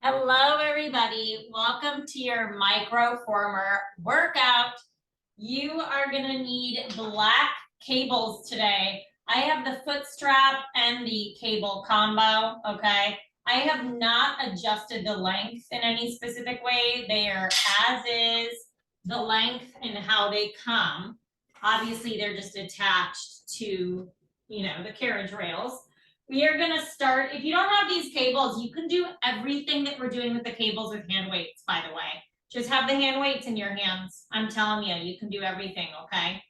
Hello, everybody. Welcome to your microformer workout. You are going to need black cables today. I have the foot strap and the cable combo, okay? I have not adjusted the length in any specific way. They are as is, the length and how they come. Obviously, they're just attached to, the carriage rails. We are going to start. If you don't have these cables, you can do everything that we're doing with the cables with hand weights, by the way. Just have the hand weights in your hands. I'm telling you, you can do everything, okay?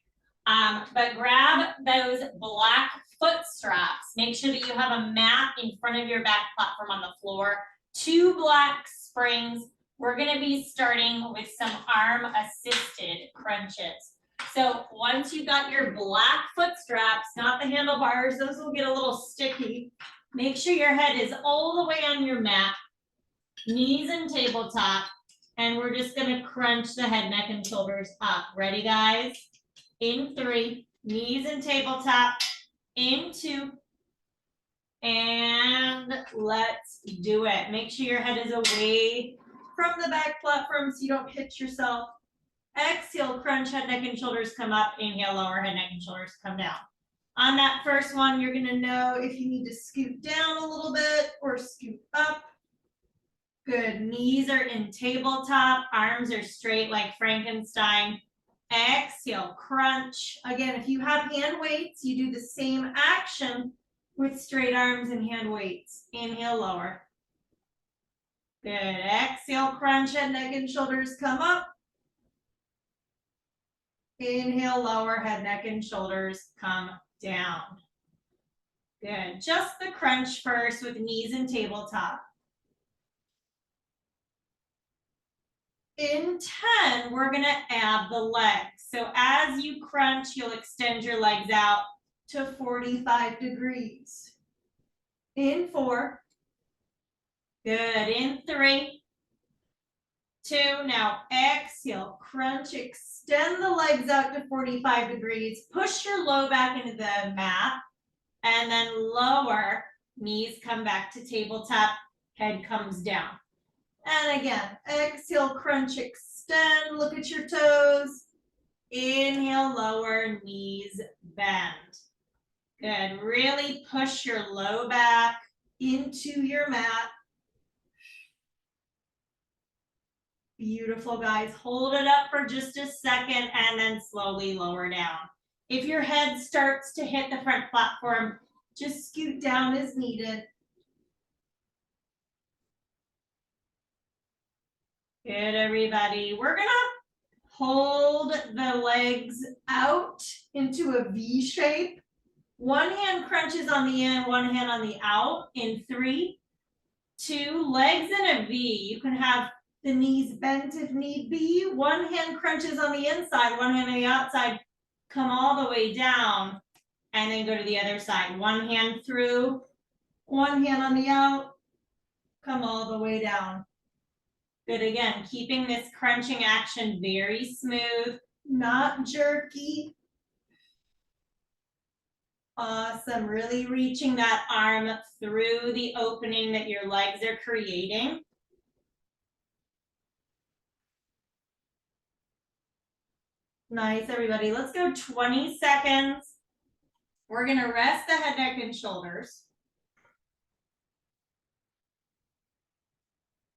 But grab those black foot straps. Make sure that you have a mat in front of your back platform on the floor. 2 black springs. We're going to be starting with some arm-assisted crunches. So once you've got your black foot straps, not the handlebars, those will get a little sticky. Make sure your head is all the way on your mat, knees and tabletop, and we're just gonna crunch the head, neck, and shoulders up. Ready, guys? In 3, knees and tabletop, in 2, and let's do it. Make sure your head is away from the back platform so you don't hit yourself. Exhale, crunch, head, neck, and shoulders come up. Inhale, lower, head, neck, and shoulders come down. On that first one, you're gonna know if you need to scoot down a little bit or scoot up. Good, knees are in tabletop, arms are straight like Frankenstein. Exhale, crunch. Again, if you have hand weights, you do the same action with straight arms and hand weights. Inhale, lower. Good, exhale, crunch, head, neck, and shoulders come up. Inhale, lower, head, neck, and shoulders come down. Good. Just the crunch first with knees and tabletop. In 10, we're going to add the legs. So as you crunch, you'll extend your legs out to 45 degrees. In 4. Good. In 3. 2. Now exhale, crunch, extend the legs out to 45 degrees. Push your low back into the mat and then lower. Knees come back to tabletop, head comes down. And again, exhale, crunch, extend, look at your toes. Inhale, lower, knees bend. Good. Really push your low back into your mat. Beautiful, guys. Hold it up for just a second and then slowly lower down. If your head starts to hit the front platform, just scoot down as needed. Good, everybody. We're going to hold the legs out into a V shape. One hand crunches on the in, one hand on the out in 3, 2, legs in a V. You can have the knees bent if need be. One hand crunches on the inside, one hand on the outside. Come all the way down and then go to the other side. One hand through, one hand on the out. Come all the way down. Good. Again, keeping this crunching action very smooth, not jerky. Awesome. Really reaching that arm through the opening that your legs are creating. Nice, everybody. Let's go 20 seconds. We're going to rest the head, neck, and shoulders.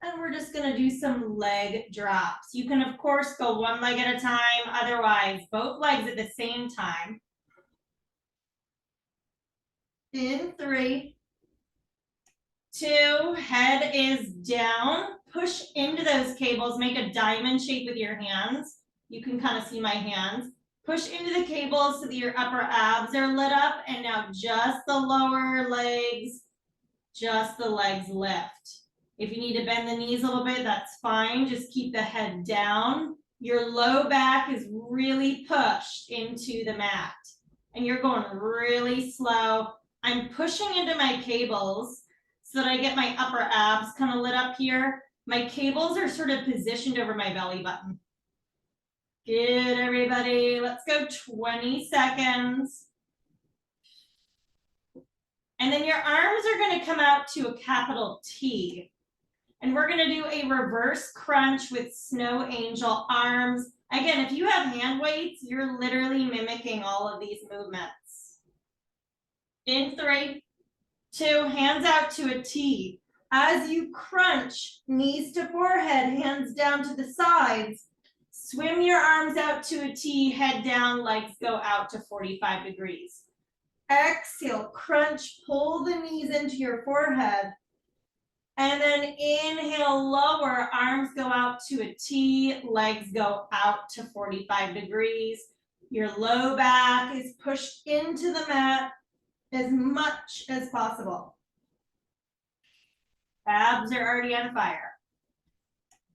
And we're just going to do some leg drops. You can, of course, go one leg at a time. Otherwise, both legs at the same time. In 3, 2, head is down. Push into those cables. Make a diamond shape with your hands. You can kind of see my hands. Push into the cables so that your upper abs are lit up. And now just the lower legs, just the legs lift. If you need to bend the knees a little bit, that's fine. Just keep the head down. Your low back is really pushed into the mat. And you're going really slow. I'm pushing into my cables so that I get my upper abs kind of lit up here. My cables are sort of positioned over my belly button. Good, everybody. Let's go 20 seconds. And then your arms are going to come out to a capital T. And we're gonna do a reverse crunch with snow angel arms. Again, if you have hand weights, you're literally mimicking all of these movements. In 3, 2, hands out to a T. As you crunch, knees to forehead, hands down to the sides. Swim your arms out to a T, head down, legs go out to 45 degrees. Exhale, crunch, pull the knees into your forehead. And then inhale, lower, arms go out to a T, legs go out to 45 degrees. Your low back is pushed into the mat as much as possible. Abs are already on fire.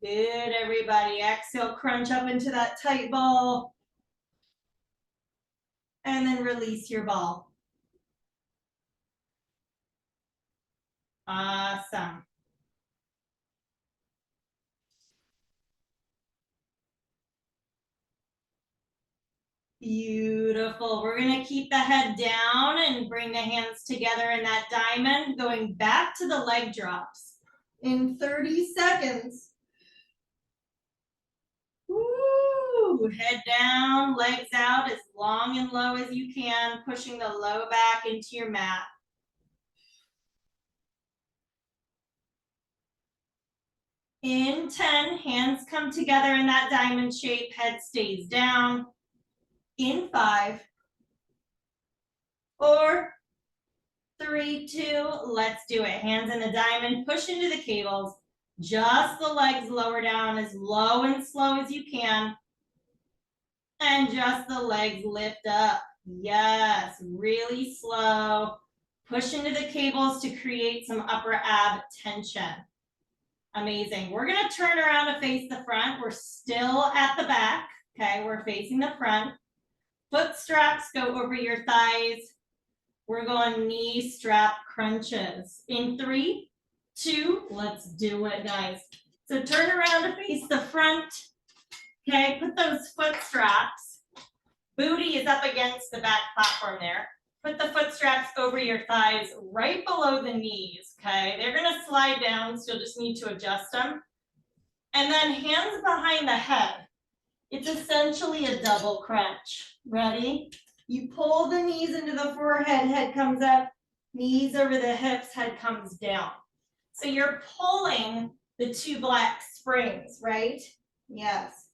Good, everybody. Exhale, crunch up into that tight ball. And then release your ball. Awesome. Beautiful. We're going to keep the head down and bring the hands together in that diamond, going back to the leg drops. In 30 seconds. Woo! Head down, legs out as long and low as you can, pushing the low back into your mat. In 10, hands come together in that diamond shape, head stays down. In 5, 4, 3, 2, let's do it. Hands in the diamond, push into the cables. Just the legs lower down as low and slow as you can. And just the legs lift up. Yes, really slow. Push into the cables to create some upper ab tension. Amazing. We're going to turn around to face the front. We're still at the back. Okay, we're facing the front. Foot straps go over your thighs. We're going knee strap crunches. In 3, 2, let's do it, guys. So turn around to face the front. Okay, put those foot straps. Booty is up against the back platform there. Put the foot straps over your thighs right below the knees, okay? They're gonna slide down, so you'll just need to adjust them. And then hands behind the head. It's essentially a double crunch. Ready? You pull the knees into the forehead, head comes up, knees over the hips, head comes down. So you're pulling the 2 black springs, right? Yes.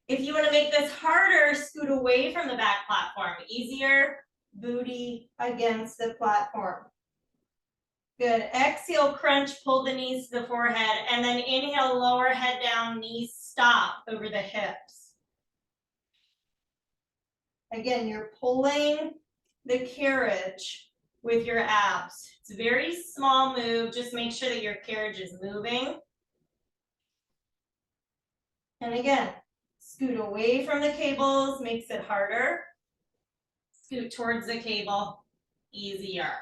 If you want to make this harder, scoot away from the back platform. Easier, booty against the platform. Good. Exhale, crunch, pull the knees to the forehead, and then inhale, lower head down, knees stop over the hips. Again, you're pulling the carriage with your abs. It's a very small move. Just make sure that your carriage is moving. And again, scoot away from the cables, makes it harder. Scoot towards the cable, easier.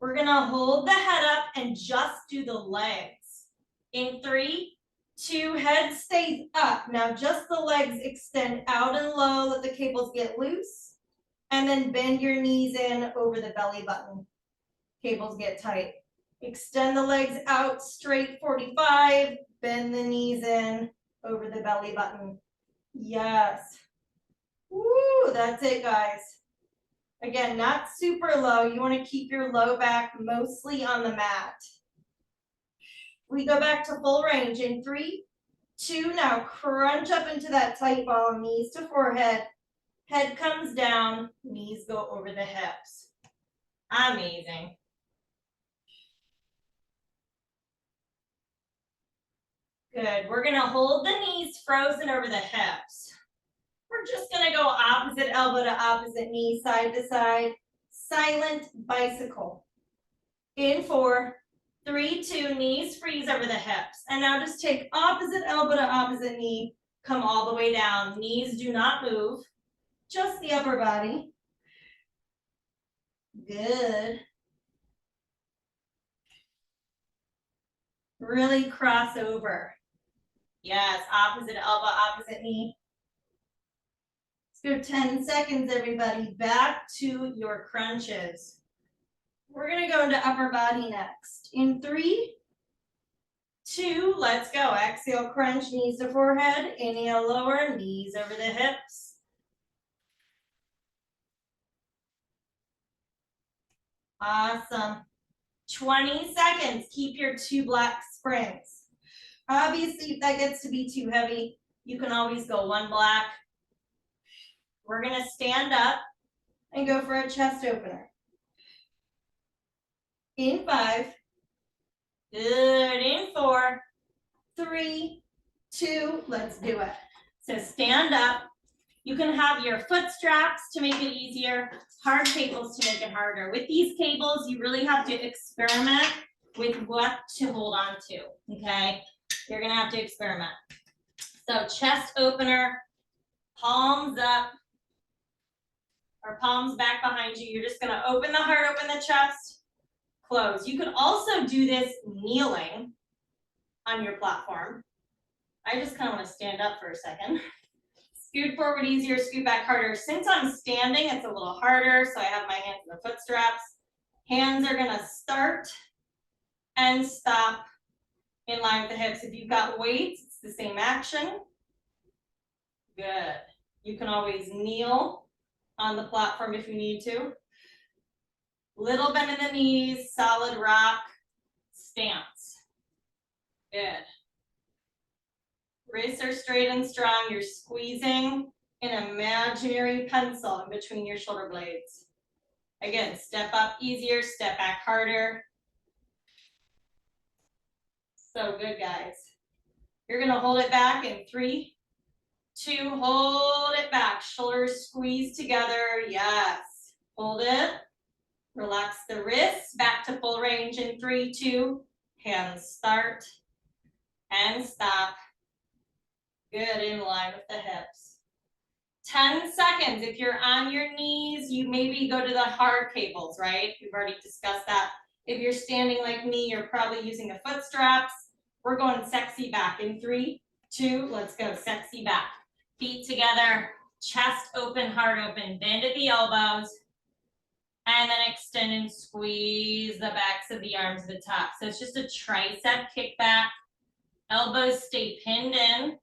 We're gonna hold the head up and just do the legs. In 3, 2, head stays up. Now just the legs extend out and low, let the cables get loose. And then bend your knees in over the belly button. Cables get tight. Extend the legs out straight 45, bend the knees in over the belly button. Yes. Woo, that's it, guys. Again, not super low. You want to keep your low back mostly on the mat. We go back to full range in 3, 2, now crunch up into that tight ball, knees to forehead. Head comes down, knees go over the hips. Amazing. Good. We're going to hold the knees frozen over the hips. We're just going to go opposite elbow to opposite knee, side to side. Silent bicycle. In 4, 3, 2, knees freeze over the hips. And now just take opposite elbow to opposite knee. Come all the way down. Knees do not move. Just the upper body. Good. Really cross over. Yes, opposite elbow, opposite knee. Let's go 10 seconds, everybody. Back to your crunches. We're gonna go into upper body next. In 3, 2, let's go. Exhale, crunch, knees to forehead. Inhale, lower, knees over the hips. Awesome. 20 seconds. Keep your 2 black springs. Obviously, if that gets to be too heavy, you can always go 1 black. We're gonna stand up and go for a chest opener. In 5, good, in 4, 3, 2, let's do it. So stand up. You can have your foot straps to make it easier, hard cables to make it harder. With these cables, you really have to experiment with what to hold on to, okay? You're gonna have to experiment. So chest opener, palms up, or palms back behind you. You're just gonna open the heart, open the chest, close. You could also do this kneeling on your platform. I just kind of want to stand up for a second. Scoot forward easier, scoot back harder. Since I'm standing, it's a little harder, so I have my hands in the foot straps. Hands are gonna start and stop in line with the hips. If you've got weights, it's the same action. Good. You can always kneel on the platform if you need to. Little bend in the knees, solid rock stance. Good. Wrists are straight and strong. You're squeezing an imaginary pencil in between your shoulder blades. Again, step up easier, step back harder. So good, guys. You're gonna hold it back in 3, 2, hold it back. Shoulders squeeze together, yes. Hold it. Relax the wrists, back to full range in 3, 2. Hands start and stop. Good, in line with the hips. 10 seconds. If you're on your knees, you maybe go to the hard cables, right? We've already discussed that. If you're standing like me, you're probably using the foot straps. We're going sexy back in 3, 2, let's go, sexy back. Feet together, chest open, heart open, bend at the elbows, and then extend and squeeze the backs of the arms to the top. So it's just a tricep kickback. Elbows stay pinned in.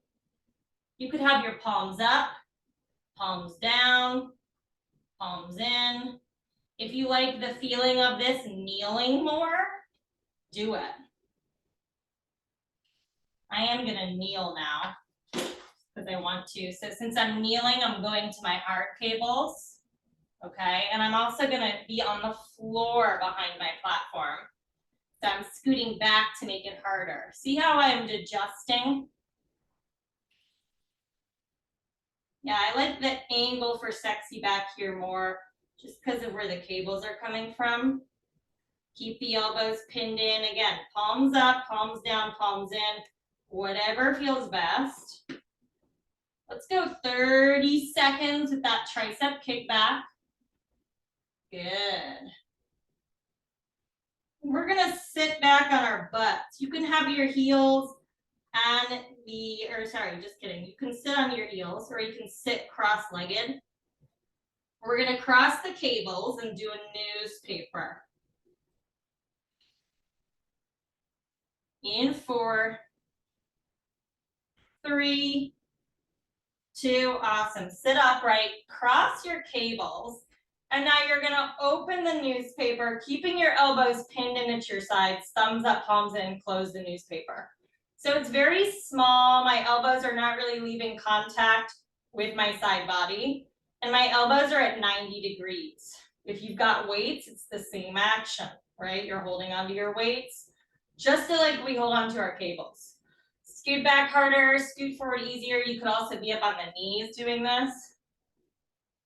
You could have your palms up, palms down, palms in. If you like the feeling of this kneeling more, do it. I am gonna kneel now because I want to. So since I'm kneeling, I'm going to my hard cables, okay? And I'm also gonna be on the floor behind my platform. So I'm scooting back to make it harder. See how I'm adjusting? Yeah, I like the angle for sexy back here more just because of where the cables are coming from. Keep the elbows pinned in. Again, palms up, palms down, palms in. Whatever feels best. Let's go 30 seconds with that tricep kickback. Good. We're gonna sit back on our butts. You can have your heels on the, or sorry, just kidding. You can sit on your heels or you can sit cross-legged. We're gonna cross the cables and do a newspaper. In 4, 3, 2, awesome. Sit upright, cross your cables, and now you're gonna open the newspaper, keeping your elbows pinned in at your sides, thumbs up, palms in, close the newspaper. So it's very small. My elbows are not really leaving contact with my side body, and my elbows are at 90 degrees. If you've got weights, it's the same action, right? You're holding onto your weights, just like we hold onto our cables. Scoot back harder, scoot forward easier. You could also be up on the knees doing this.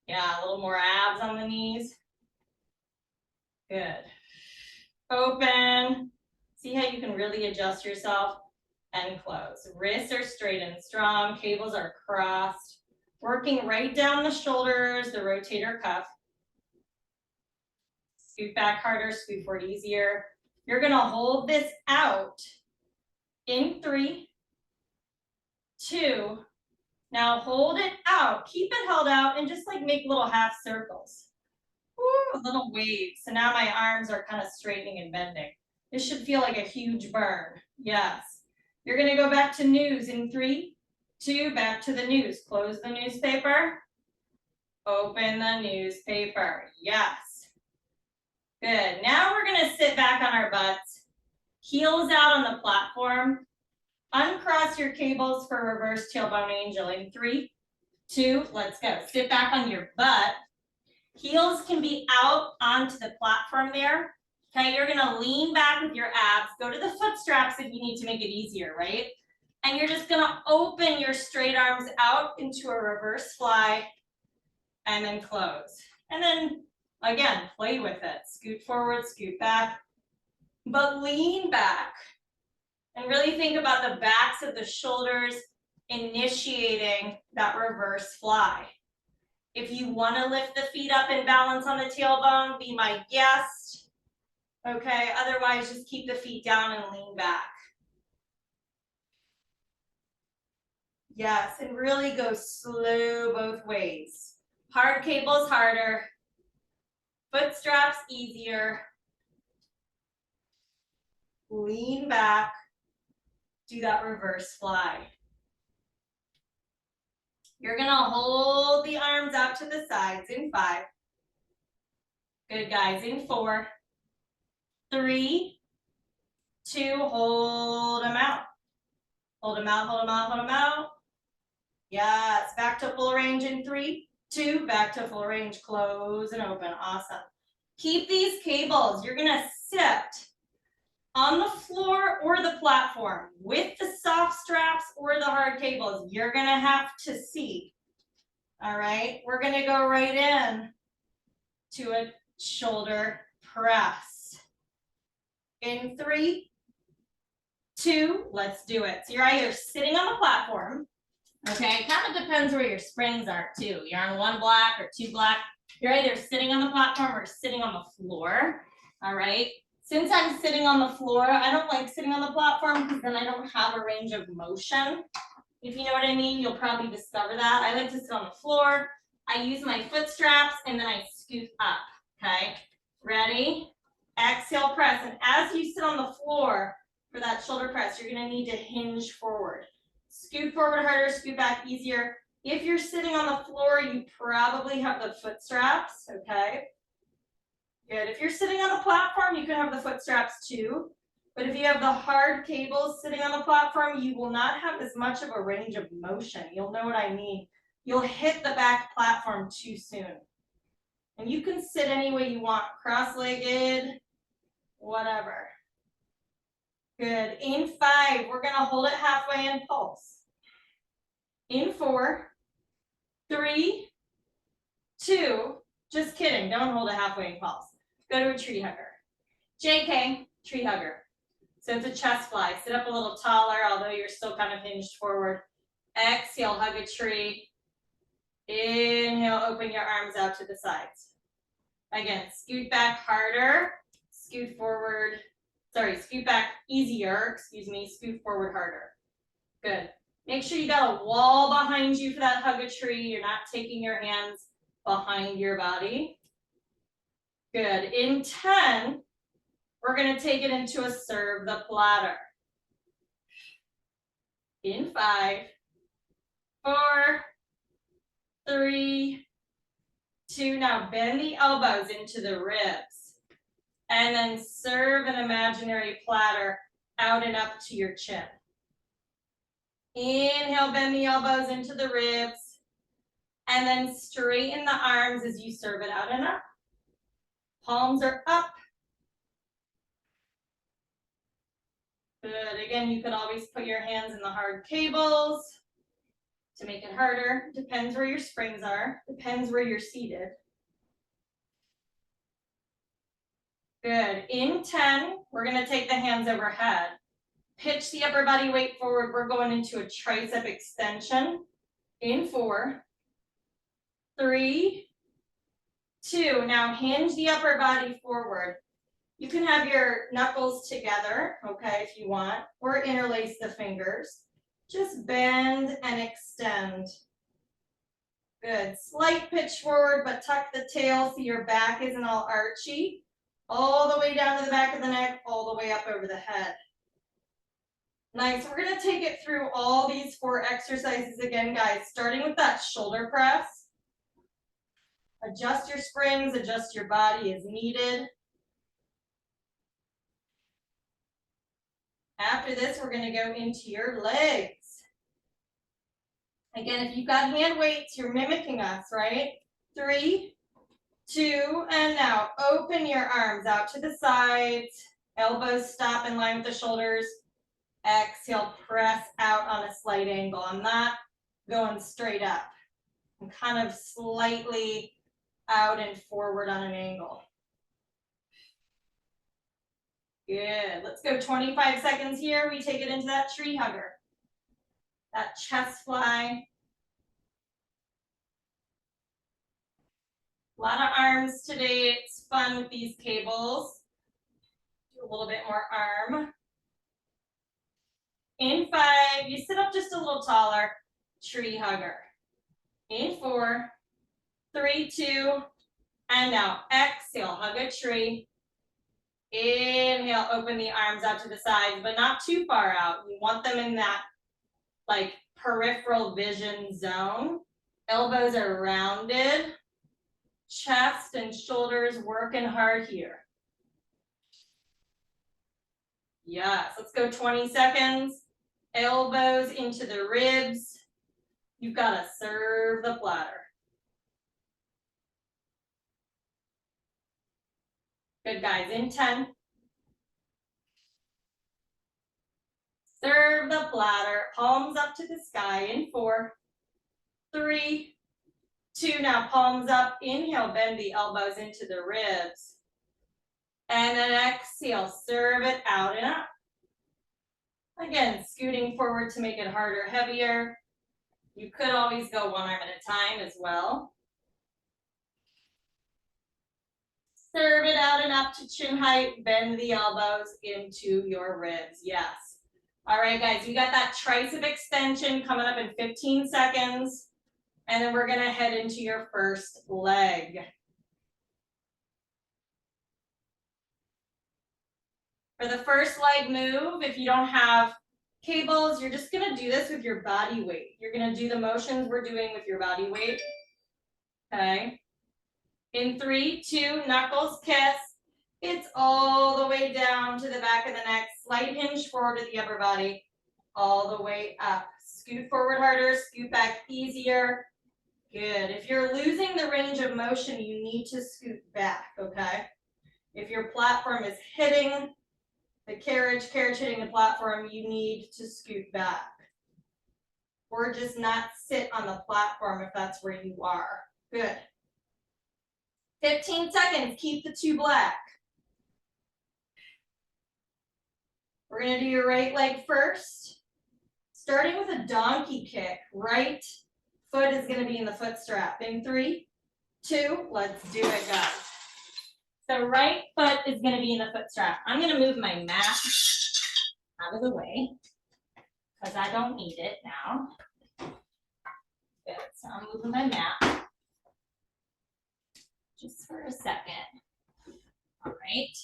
Yeah, a little more abs on the knees. Good. Open. See how you can really adjust yourself and close. Wrists are straight and strong. Cables are crossed. Working right down the shoulders, the rotator cuff. Scoot back harder, scoot forward easier. You're gonna hold this out in 3, 2, now hold it out, keep it held out and just like make little half circles. Woo, a little wave. So now my arms are kind of straightening and bending. This should feel like a huge burn. Yes. You're gonna go back to news in 3, 2, back to the news. Close the newspaper. Open the newspaper. Yes. Good. Now we're gonna sit back on our butts. Heels out on the platform. Uncross your cables for reverse tailbone angel in 3, 2, let's go. Sit back on your butt. Heels can be out onto the platform there. Okay, you're gonna lean back with your abs. Go to the foot straps if you need to make it easier, right? And you're just gonna open your straight arms out into a reverse fly and then close. And then again, play with it. Scoot forward, scoot back, but lean back. And really think about the backs of the shoulders initiating that reverse fly. If you want to lift the feet up and balance on the tailbone, be my guest. Okay, otherwise just keep the feet down and lean back. Yes, and really go slow both ways. Hard cables harder. Foot straps easier. Lean back. Do that reverse fly. You're gonna hold the arms out to the sides in 5. Good, guys, in 4, 3, 2, hold them out. Hold them out, hold them out, hold them out. Yes, back to full range in 3, 2, back to full range, close and open, awesome. Keep these cables, you're gonna sit on the floor or the platform with the soft straps or the hard cables. You're gonna have to see. All right, we're gonna go right in to a shoulder press. In 3, 2, let's do it. So you're either sitting on the platform, okay, kind of depends where your springs are too. You're on 1 block or 2 block. You're either sitting on the platform or sitting on the floor, all right? Since I'm sitting on the floor, I don't like sitting on the platform because then I don't have a range of motion. If you know what I mean, you'll probably discover that. I like to sit on the floor. I use my foot straps and then I scoot up, okay? Ready? Exhale, press. And as you sit on the floor for that shoulder press, you're gonna need to hinge forward. Scoot forward harder, scoot back easier. If you're sitting on the floor, you probably have the foot straps, okay? Good. If you're sitting on the platform, you can have the foot straps too. But if you have the hard cables sitting on the platform, you will not have as much of a range of motion. You'll know what I mean. You'll hit the back platform too soon. And you can sit any way you want, cross-legged, whatever. Good. In 5, we're gonna hold it halfway and pulse. In 4, 3, 2, just kidding, don't hold it halfway and pulse. Go to a tree hugger. JK, tree hugger. So it's a chest fly. Sit up a little taller, although you're still kind of hinged forward. Exhale, hug a tree. Inhale, open your arms out to the sides. Again, scoot back harder, scoot forward. Sorry, scoot back easier, scoot forward harder. Good. Make sure you got a wall behind you for that hug a tree. You're not taking your hands behind your body. Good. In 10, we're going to take it into a serve the platter. In 5, 4, 3, 2. Now bend the elbows into the ribs. And then serve an imaginary platter out and up to your chin. Inhale, bend the elbows into the ribs. And then straighten the arms as you serve it out and up. Palms are up. Good. Again, you could always put your hands in the hard cables to make it harder. Depends where your springs are. Depends where you're seated. Good. In 10, we're going to take the hands overhead. Pitch the upper body weight forward. We're going into a tricep extension. In 4, 3, 2. Now hinge the upper body forward. You can have your knuckles together, okay, if you want, or interlace the fingers. Just bend and extend. Good. Slight pitch forward, but tuck the tail so your back isn't all archy. All the way down to the back of the neck, all the way up over the head. Nice. We're going to take it through all these 4 exercises again, guys, starting with that shoulder press. Adjust your springs, adjust your body as needed. After this, we're going to go into your legs. Again, if you've got hand weights, you're mimicking us, right? 3, 2, and now open your arms out to the sides. Elbows stop in line with the shoulders. Exhale, press out on a slight angle. I'm not going straight up. I'm kind of slightly out and forward on an angle. Good. Let's go 25 seconds here. We take it into that tree hugger. That chest fly. A lot of arms today. It's fun with these cables. Do a little bit more arm. In 5, you sit up just a little taller. Tree hugger. In 4, 3, 2, and now exhale, hug a tree. Inhale, open the arms out to the sides, but not too far out. You want them in that like peripheral vision zone. Elbows are rounded. Chest and shoulders working hard here. Yes, let's go 20 seconds. Elbows into the ribs. You've got to serve the platter. Good, guys, in 10. Serve the platter, palms up to the sky in 4, 3, 2, now palms up, inhale, bend the elbows into the ribs. And then exhale, serve it out and up. Again, scooting forward to make it harder, heavier. You could always go 1 arm at a time as well. Serve it out and up to chin height, bend the elbows into your ribs, yes. All right, guys, we got that tricep extension coming up in 15 seconds. And then we're gonna head into your first leg. For the first leg move, if you don't have cables, you're just gonna do this with your body weight. You're gonna do the motions we're doing with your body weight, okay? In 3, 2, knuckles kiss. It's all the way down to the back of the neck, slight hinge forward to the upper body, all the way up. Scoot forward harder, scoot back easier. Good. If you're losing the range of motion, you need to scoot back, okay? If your platform is hitting the carriage hitting the platform, you need to scoot back. Or just not sit on the platform if that's where you are. Good. 15 seconds, keep the 2 black. We're gonna do your right leg first. Starting with a donkey kick, right foot is gonna be in the foot strap. In 3, 2, let's do it, guys. So right foot is gonna be in the foot strap. I'm gonna move my mat out of the way because I don't need it now. Good, so I'm moving my mat just for a second. All right.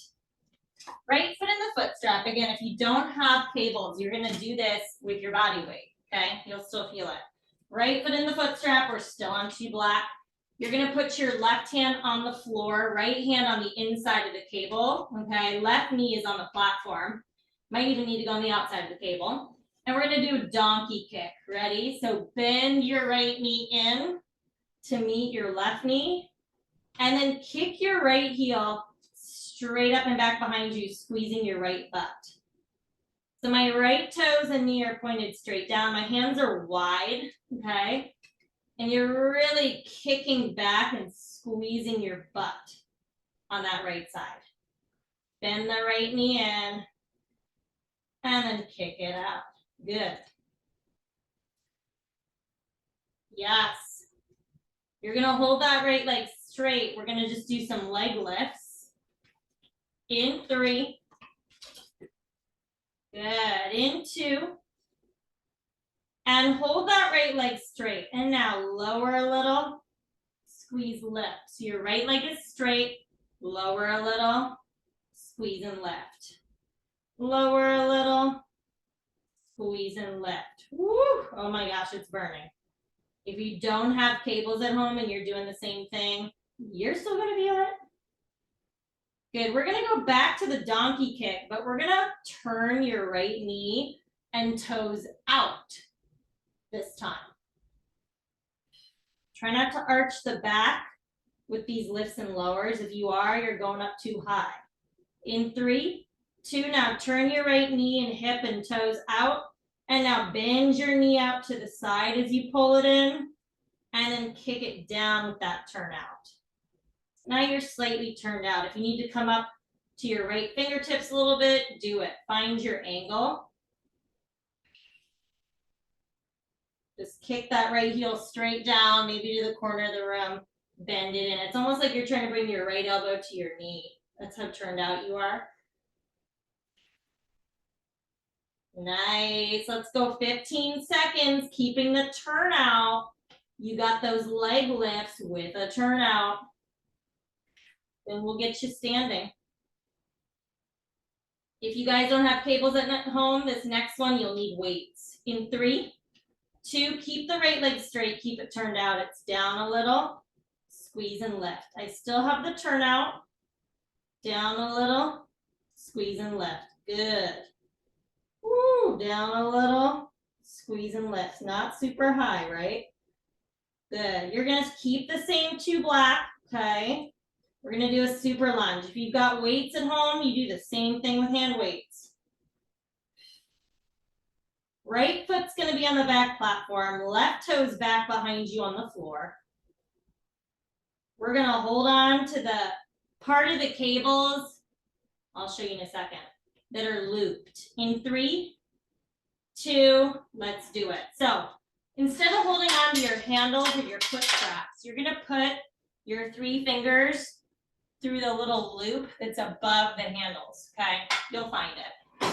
Right foot in the foot strap. Again, if you don't have cables, you're gonna do this with your body weight, okay? You'll still feel it. Right foot in the foot strap, we're still on 2 black. You're gonna put your left hand on the floor, right hand on the inside of the cable, okay? Left knee is on the platform. Might even need to go on the outside of the cable. And we're gonna do a donkey kick, ready? So bend your right knee in to meet your left knee, and then kick your right heel straight up and back behind you, squeezing your right butt. So my right toes and knee are pointed straight down. My hands are wide, okay? And you're really kicking back and squeezing your butt on that right side. Bend the right knee in and then kick it out. Good. Yes. You're gonna hold that right leg straight. We're gonna just do some leg lifts. In 3. Good. In 2. And hold that right leg straight. And now lower a little, squeeze, lift. So your right leg is straight, lower a little, squeeze and lift. Lower a little, squeeze and lift. Woo! Oh my gosh, it's burning. If you don't have cables at home and you're doing the same thing, you're still gonna feel it. Good, we're gonna go back to the donkey kick, but we're gonna turn your right knee and toes out this time. Try not to arch the back with these lifts and lowers. If you are, you're going up too high. In 3, 2, now turn your right knee and hip and toes out. And now bend your knee out to the side as you pull it in. And then kick it down with that turn out. Now you're slightly turned out. If you need to come up to your right fingertips a little bit, do it. Find your angle. Just kick that right heel straight down, maybe to the corner of the room. Bend it in. It's almost like you're trying to bring your right elbow to your knee. That's how turned out you are. Nice. Let's go 15 seconds, keeping the turnout. You got those leg lifts with a turnout. Then we'll get you standing. If you guys don't have cables at home, this next one, you'll need weights. In 3, 2, keep the right leg straight, keep it turned out. It's down a little, squeeze and lift. I still have the turnout. Down a little, squeeze and lift. Good. Woo, down a little, squeeze and lift. Not super high, right? Good. You're gonna keep the same 2 black, okay? We're gonna do a super lunge. If you've got weights at home, you do the same thing with hand weights. Right foot's gonna be on the back platform, left toe's back behind you on the floor. We're gonna hold on to the part of the cables, I'll show you in a second, that are looped. In 3, 2, let's do it. So instead of holding on to your handles or your foot straps, you're gonna put your 3 fingers through the little loop that's above the handles, okay? You'll find it.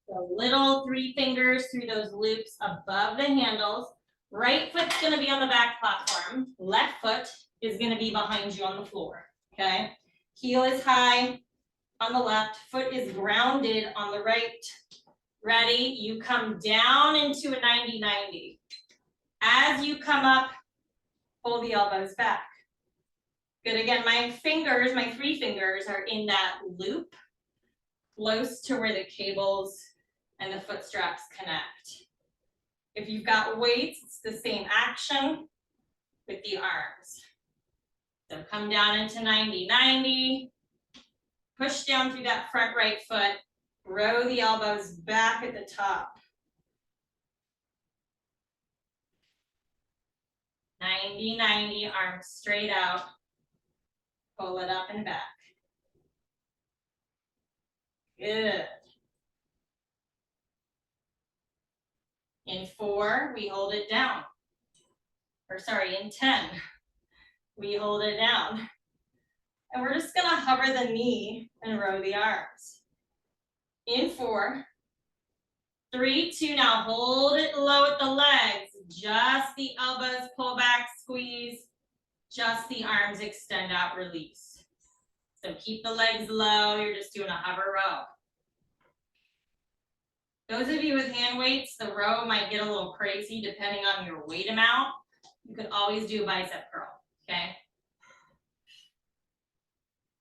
So little 3 fingers through those loops above the handles. Right foot's gonna be on the back platform. Left foot is gonna be behind you on the floor, okay? Heel is high on the left, foot is grounded on the right. Ready? You come down into a 90-90. As you come up, pull the elbows back. Good, again, my 3 fingers are in that loop, close to where the cables and the foot straps connect. If you've got weights, it's the same action with the arms. So come down into 90-90, push down through that front right foot, row the elbows back at the top. 90-90, arms straight out. Pull it up and back. Good. In 4, we hold it down. Or sorry, in 10, we hold it down. And we're just gonna hover the knee and row the arms. In 4, 3, 2, now hold it low at the legs. Just the elbows pull back, squeeze. Just the arms extend out, release. So keep the legs low, you're just doing a hover row. Those of you with hand weights, the row might get a little crazy depending on your weight amount. You could always do a bicep curl, okay?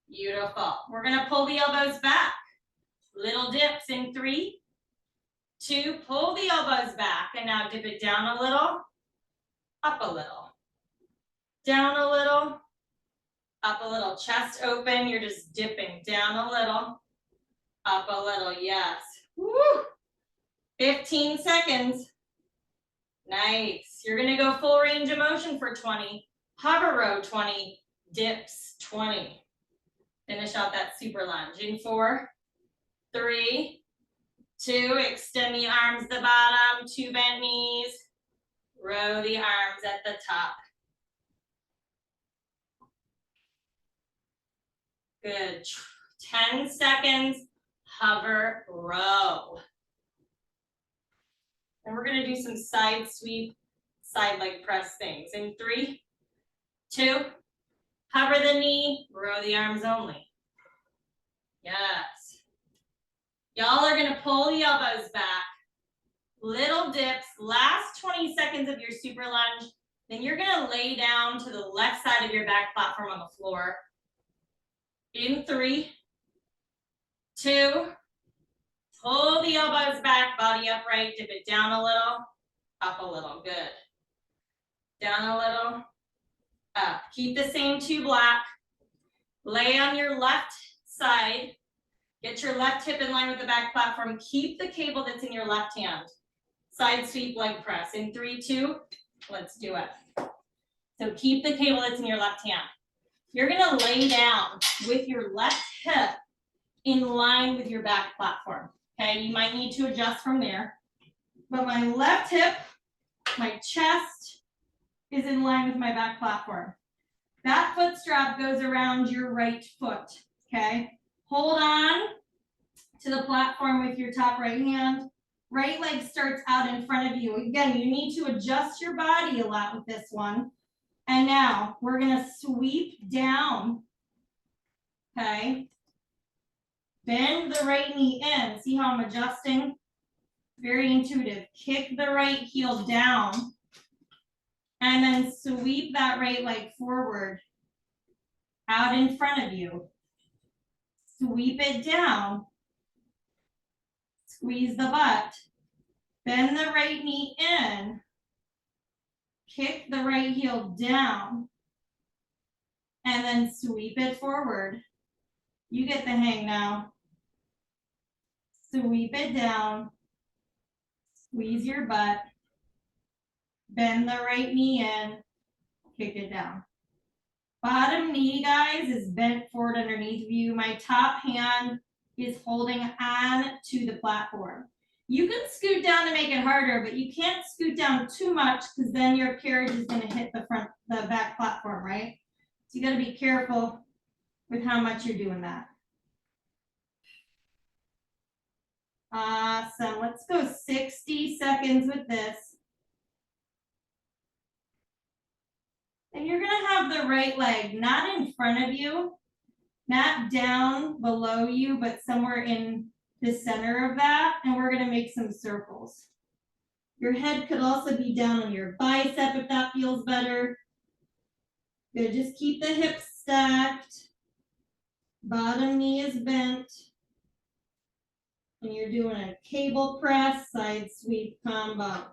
Beautiful. We're gonna pull the elbows back. Little dips in 3, 2, pull the elbows back, and now dip it down a little, up a little. Down a little, up a little. Chest open, you're just dipping down a little, up a little, yes. Woo! 15 seconds. Nice. You're gonna go full range of motion for 20. Hover row 20, dips 20. Finish out that super lunge. In 4, 3, 2, extend the arms to the bottom, 2 bent knees. Row the arms at the top. Good. 10 seconds, hover row. And we're gonna do some side sweep, side leg press things. In 3, 2, cover the knee, row the arms only. Yes. Y'all are gonna pull the elbows back. Little dips, last 20 seconds of your super lunge. Then you're gonna lay down to the left side of your back platform on the floor. In 3, 2, pull the elbows back, body upright, dip it down a little, up a little, good. Down a little, up. Keep the same 2 black. Lay on your left side. Get your left hip in line with the back platform. Keep the cable that's in your left hand. Side sweep leg press. In 3, 2, let's do it. So keep the cable that's in your left hand. You're gonna lay down with your left hip in line with your back platform. Okay, you might need to adjust from there. But my left hip, my chest is in line with my back platform. That foot strap goes around your right foot, okay? Hold on to the platform with your top right hand. Right leg starts out in front of you. Again, you need to adjust your body a lot with this one. And now we're gonna sweep down, okay? Bend the right knee in. See how I'm adjusting? Very intuitive. Kick the right heel down. And then sweep that right leg forward, out in front of you. Sweep it down. Squeeze the butt. Bend the right knee in. Kick the right heel down. And then sweep it forward. You get the hang now. Sweep it down. Squeeze your butt. Bend the right knee in. Kick it down. Bottom knee, guys, is bent forward underneath of you. My top hand is holding on to the platform. You can scoot down to make it harder, but you can't scoot down too much because then your carriage is going to hit the back platform, right? So you got to be careful with how much you're doing that. Awesome. Let's go 60 seconds with this. And you're gonna have the right leg not in front of you, not down below you, but somewhere in the center of that. And we're gonna make some circles. Your head could also be down on your bicep if that feels better. Good, just keep the hips stacked. Bottom knee is bent. And you're doing a cable press, side sweep combo.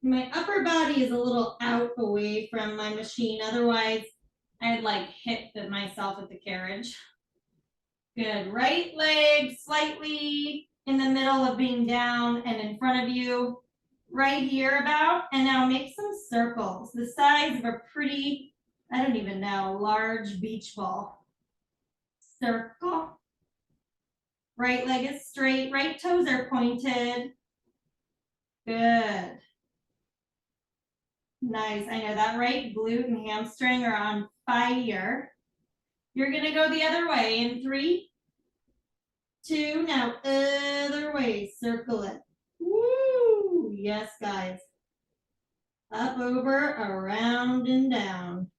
My upper body is a little out away from my machine. Otherwise, I'd like hit myself with the carriage. Good. Right leg slightly in the middle of being down and in front of you. Right here about. And now make some circles. The size of a pretty, I don't even know, large beach ball. Circle. Right leg is straight. Right toes are pointed. Good. Nice. I know that right glute and hamstring are on fire. You're going to go the other way in 3, 2, now other way. Circle it. Woo! Yes, guys. Up, over, around, and down.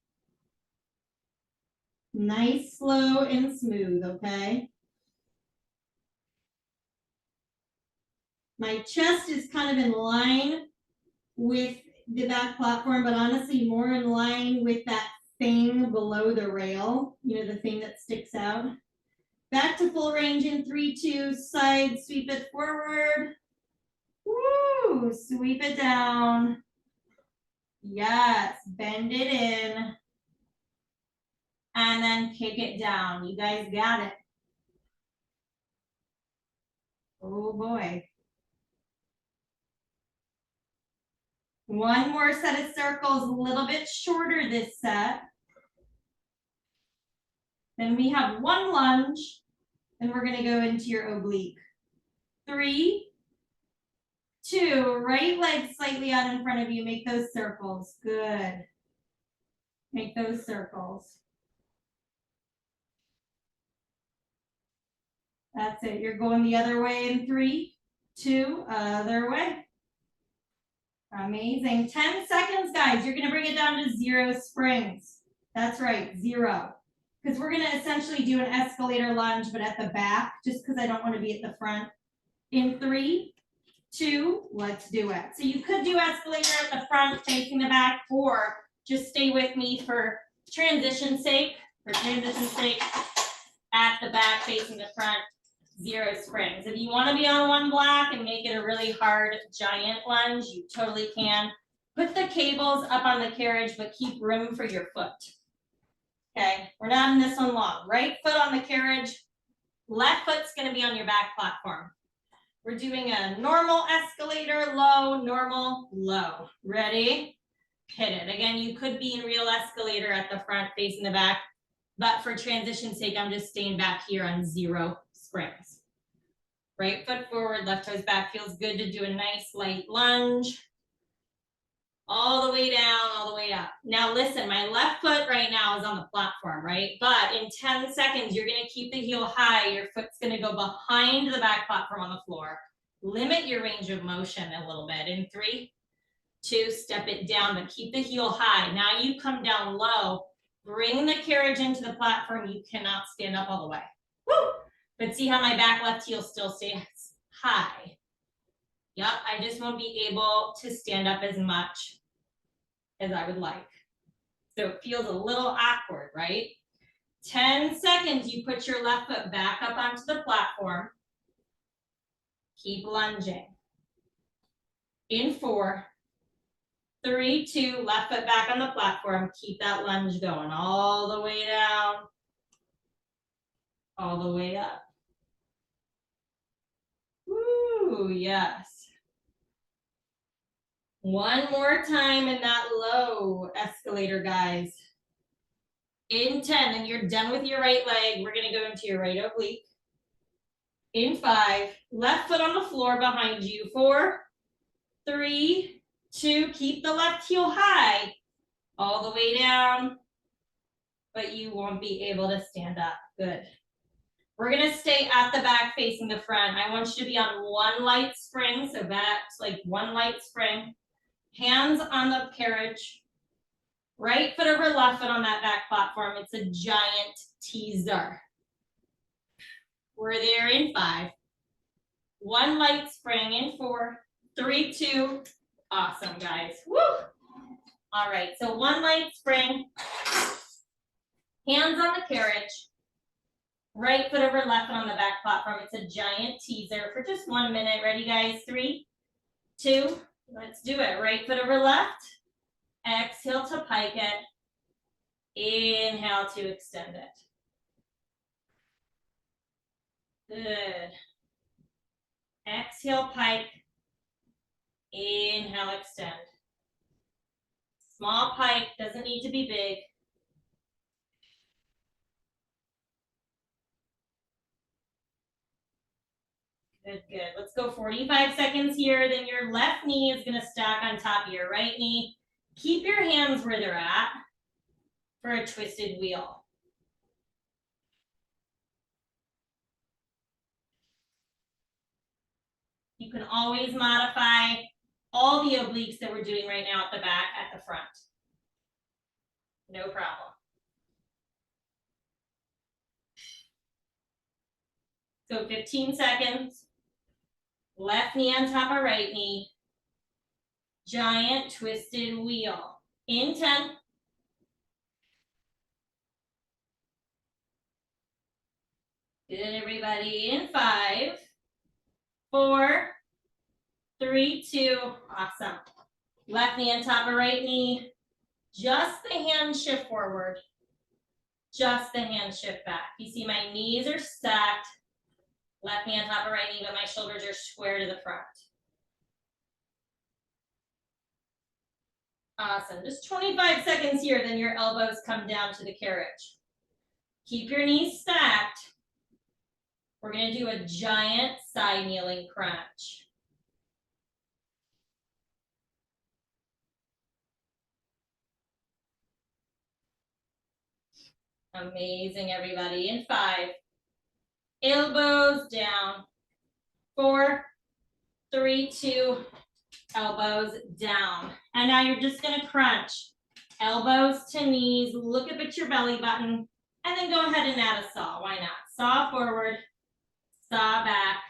Nice, slow, and smooth, okay? My chest is kind of in line with the back platform, but honestly more in line with that thing below the rail, you know, the thing that sticks out. Back to full range in 3, 2, side sweep it forward. Woo, sweep it down. Yes, bend it in. And then kick it down. You guys got it. Oh boy. One more set of circles, a little bit shorter this set. Then we have one lunge, and we're gonna go into your oblique. 3, 2, right leg slightly out in front of you, make those circles, good. Make those circles. That's it. You're going the other way in 3, 2, other way. Amazing. 10 seconds, guys. You're going to bring it down to 0 springs. That's right, 0. Because we're going to essentially do an escalator lunge, but at the back, just because I don't want to be at the front. In 3, 2, let's do it. So you could do escalator at the front facing the back, or just stay with me for transition's sake. At the back facing the front, 0 springs. If you want to be on one block and make it a really hard giant lunge, you totally can. Put the cables up on the carriage, but keep room for your foot. Okay, we're not in this one long. Right foot on the carriage, left foot's going to be on your back platform. We're doing a normal escalator, low, normal, low. Ready? Hit it. Again, you could be in real escalator at the front facing the back, but for transition's sake, I'm just staying back here on 0 springs. Right foot forward, left toes back. Feels good to do a nice light lunge. All the way down, all the way up. Now listen, my left foot right now is on the platform, right? But in 10 seconds, you're gonna keep the heel high. Your foot's gonna go behind the back platform on the floor. Limit your range of motion a little bit. In 3, 2, step it down, but keep the heel high. Now you come down low. Bring the carriage into the platform. You cannot stand up all the way. Woo! But see how my back left heel still stays high. Yep, I just won't be able to stand up as much as I would like. So it feels a little awkward, right? 10 seconds, you put your left foot back up onto the platform. Keep lunging. In 4, 3, 2, left foot back on the platform. Keep that lunge going all the way down, all the way up. Woo, yes. One more time in that low escalator, guys. In 10, and you're done with your right leg. We're gonna go into your right oblique. In 5, left foot on the floor behind you. 4, 3, 2, keep the left heel high, all the way down, but you won't be able to stand up. Good. We're gonna stay at the back facing the front. I want you to be on one light spring, so that's like one light spring. Hands on the carriage. Right foot over left foot on that back platform. It's a giant teaser. We're there in 5. One light spring in 4, 3, 2. Awesome, guys. Woo! All right, so one light spring. Hands on the carriage. Right foot over left foot on the back platform. It's a giant teaser for just 1 minute. Ready, guys? 3, 2. Let's do it. Right foot over left. Exhale to pike it. Inhale to extend it. Good. Exhale, pike. Inhale, extend. Small pike, doesn't need to be big. Good, good. Let's go 45 seconds here. Then your left knee is going to stack on top of your right knee. Keep your hands where they're at for a twisted wheel. You can always modify all the obliques that we're doing right now at the back, at the front. No problem. So 15 seconds. Left knee on top of right knee. Giant twisted wheel. In 10. Good, everybody. In 5, 4, 3, 2. Awesome. Left knee on top of right knee. Just the hand shift forward. Just the hand shift back. You see my knees are stacked. Left knee on top of right knee, but my shoulders are square to the front. Awesome. Just 25 seconds here, then your elbows come down to the carriage. Keep your knees stacked. We're going to do a giant side kneeling crunch. Amazing, everybody. In 5, elbows down. 4, 3, 2, elbows down. And now you're just gonna crunch. Elbows to knees, look up at your belly button, and then go ahead and add a saw. Why not? Saw forward, saw back,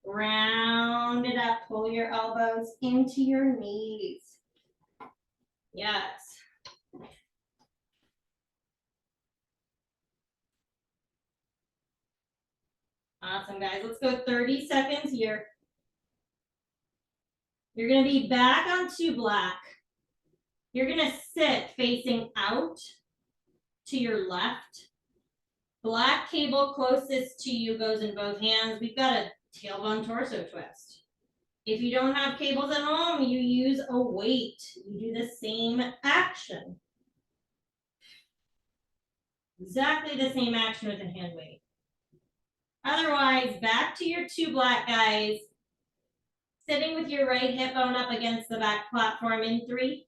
round it up, pull your elbows into your knees. Yes. Awesome, guys. Let's go 30 seconds here. You're gonna be back onto black. You're gonna sit facing out to your left. Black cable closest to you goes in both hands. We've got a tailbone torso twist. If you don't have cables at home, you use a weight. You do the same action. Exactly the same action with a hand weight. Otherwise, back to your 2 black guys. Sitting with your right hip bone up against the back platform in 3,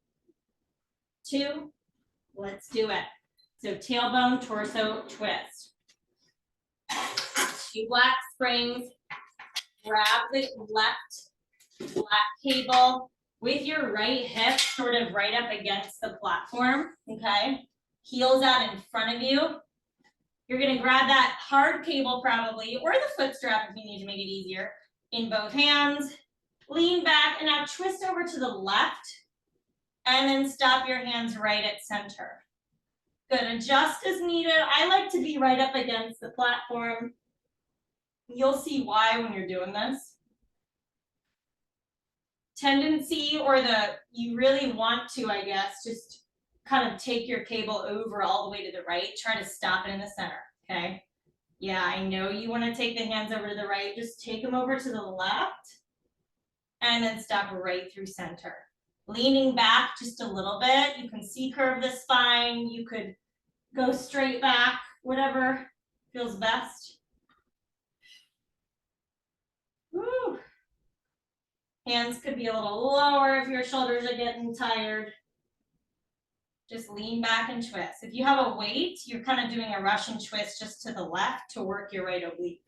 2, let's do it. So tailbone torso twist. 2 black springs. Grab the left black cable with your right hip sort of right up against the platform, okay? Heels out in front of you. You're gonna grab that hard cable probably, or the foot strap if you need to make it easier, in both hands. Lean back and now twist over to the left and then stop your hands right at center. Good, adjust as needed. I like to be right up against the platform. You'll see why when you're doing this. Tendency or you really want to, I guess, just kind of take your cable over all the way to the right. Try to stop it in the center, okay? Yeah, I know you want to take the hands over to the right. Just take them over to the left and then stop right through center. Leaning back just a little bit. You can C-curve the spine. You could go straight back, whatever feels best. Woo. Hands could be a little lower if your shoulders are getting tired. Just lean back and twist. If you have a weight, you're kind of doing a Russian twist just to the left to work your right oblique.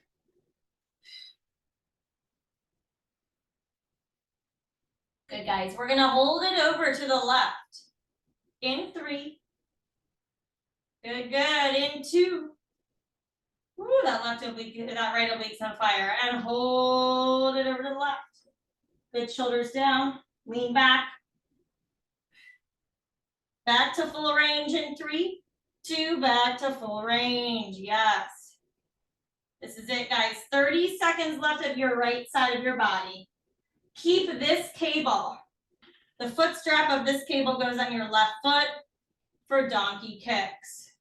Good, guys. We're going to hold it over to the left. In 3. Good, good. In 2. Ooh, that left oblique, that right oblique's on fire. And hold it over to the left. Good, shoulders down. Lean back. Back to full range in 3, 2, back to full range. Yes. This is it, guys. 30 seconds left of your right side of your body. Keep this cable. The foot strap of this cable goes on your left foot for donkey kicks.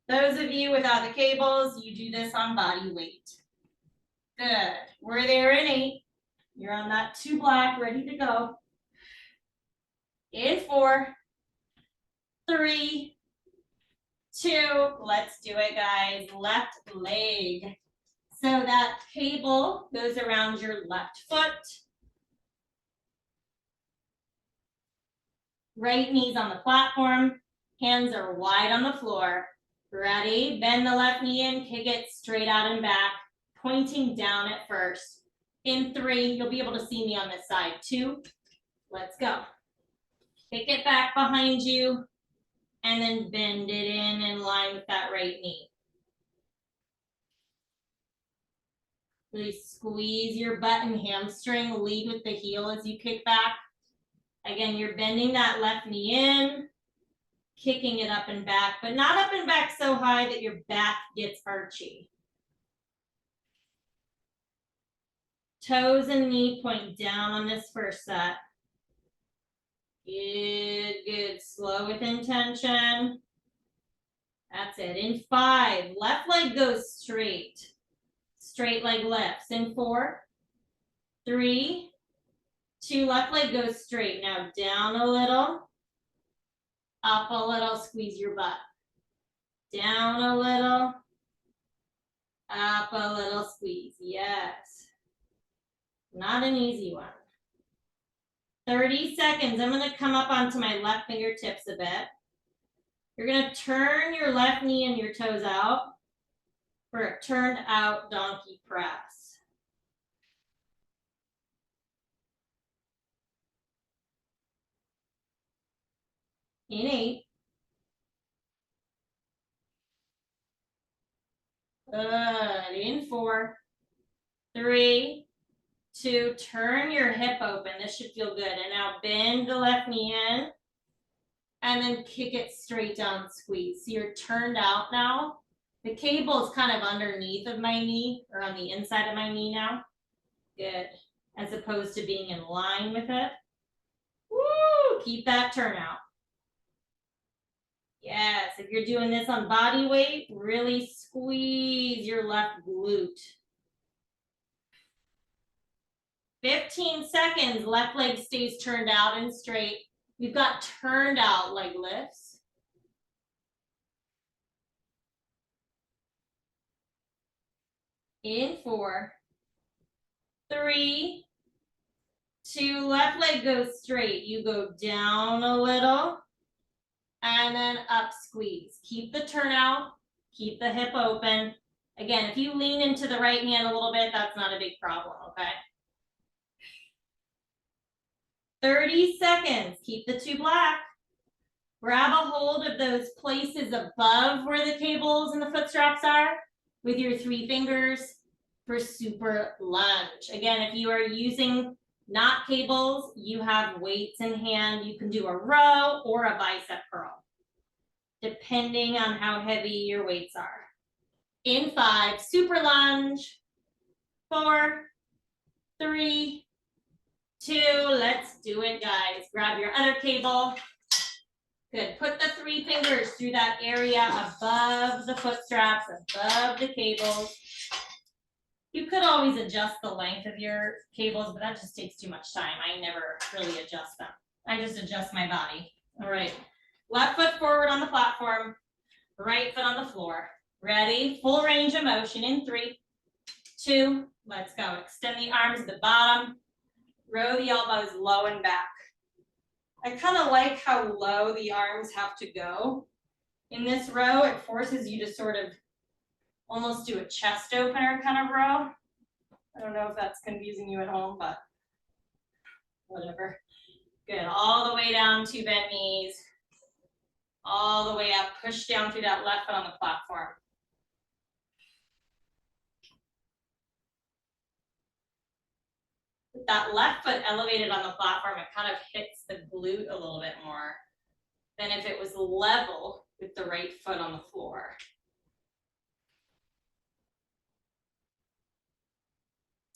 Those of you without the cables, you do this on body weight. Good. We're there in 8. You're on that 2 black, ready to go. In 4, 3, 2, let's do it, guys. Left leg. So that cable goes around your left foot. Right knee's on the platform. Hands are wide on the floor. Ready? Bend the left knee in, kick it straight out and back, pointing down at first. In 3, you'll be able to see me on this side. 2, let's go. Kick it back behind you, and then bend it in line with that right knee. Really squeeze your butt and hamstring, lead with the heel as you kick back. Again, you're bending that left knee in, kicking it up and back, but not up and back so high that your back gets archy. Toes and knee point down on this first set. Good, good. Slow with intention. That's it. In 5, left leg goes straight. Straight leg lifts. In 4, 3, 2, left leg goes straight. Now down a little, up a little, squeeze your butt. Down a little, up a little, squeeze. Yes. Not an easy one. 30 seconds. I'm going to come up onto my left fingertips a bit. You're going to turn your left knee and your toes out. for a turned out donkey press. In 8. Good. In 4, 3, 2, turn your hip open. This should feel good. And now bend the left knee in and then kick it straight down, squeeze. So you're turned out now. The cable is kind of underneath of my knee or on the inside of my knee now. Good. As opposed to being in line with it. Woo! Keep that turnout. Yes, if you're doing this on body weight, really squeeze your left glute. 15 seconds, left leg stays turned out and straight. We've got turned out leg lifts. In 4, 3, 2, left leg goes straight. You go down a little and then up, squeeze. Keep the turnout, keep the hip open. Again, if you lean into the right hand a little bit, that's not a big problem, okay? 30 seconds, keep the 2 black. Grab a hold of those places above where the cables and the foot straps are with your 3 fingers for super lunge. Again, if you are using not cables, you have weights in hand, you can do a row or a bicep curl, depending on how heavy your weights are. In 5, super lunge. 4, 3, 2, let's do it, guys. Grab your other cable. Good, put the 3 fingers through that area above the foot straps, above the cables. You could always adjust the length of your cables, but that just takes too much time. I never really adjust them. I just adjust my body. All right, left foot forward on the platform, right foot on the floor. Ready? Full range of motion in 3, 2, let's go. Extend the arms at the bottom. Row the elbows low and back. I kind of like how low the arms have to go. In this row, it forces you to sort of almost do a chest opener kind of row. I don't know if that's confusing you at home, but whatever. Good, all the way down to bent knees. All the way up, push down through that left foot on the platform. With that left foot elevated on the platform, it kind of hits the glute a little bit more than if it was level with the right foot on the floor.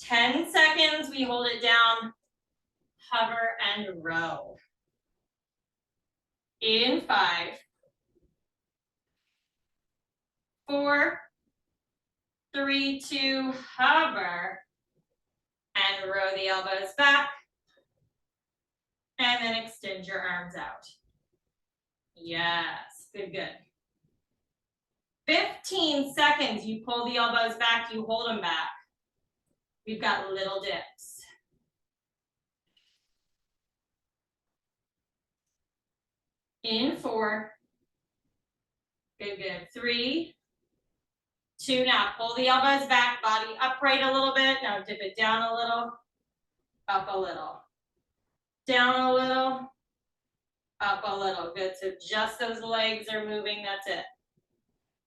10 seconds, we hold it down, hover and row. In 5, 4, 3, 2, hover, and row the elbows back, and then extend your arms out. Yes, good, good. 15 seconds, you pull the elbows back, you hold them back. We've got little dips. In 4, good, good. 3, 2, now pull the elbows back, body upright a little bit. Now dip it down a little, up a little, down a little, up a little. Good, so just those legs are moving, that's it.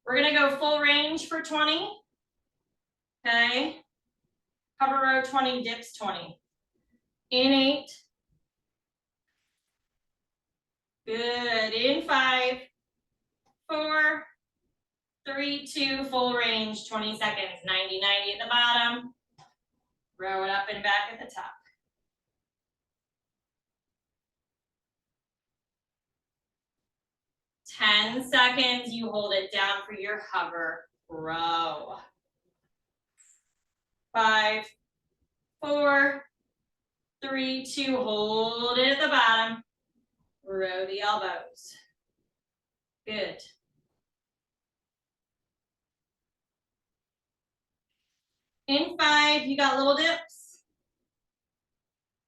We're gonna go full range for 20, okay? Hover row 20, dips 20. In 8. Good, in 5, 4, 3, 2, full range, 20 seconds, 90, 90 at the bottom. Row it up and back at the top. Ten seconds, you hold it down for your hover row. 5, 4, 3, 2, hold it at the bottom. Row the elbows. Good. In 5, you got little dips.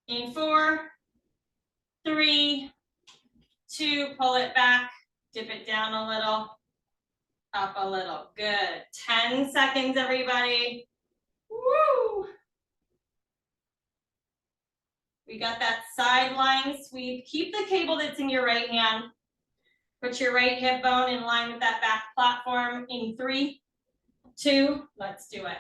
In 4, 3, 2, pull it back, dip it down a little, Up a little, good. 10 seconds, everybody. Woo! We got that sideline sweep. Keep the cable that's in your right hand. Put your right hip bone in line with that back platform in 3, 2, let's do it.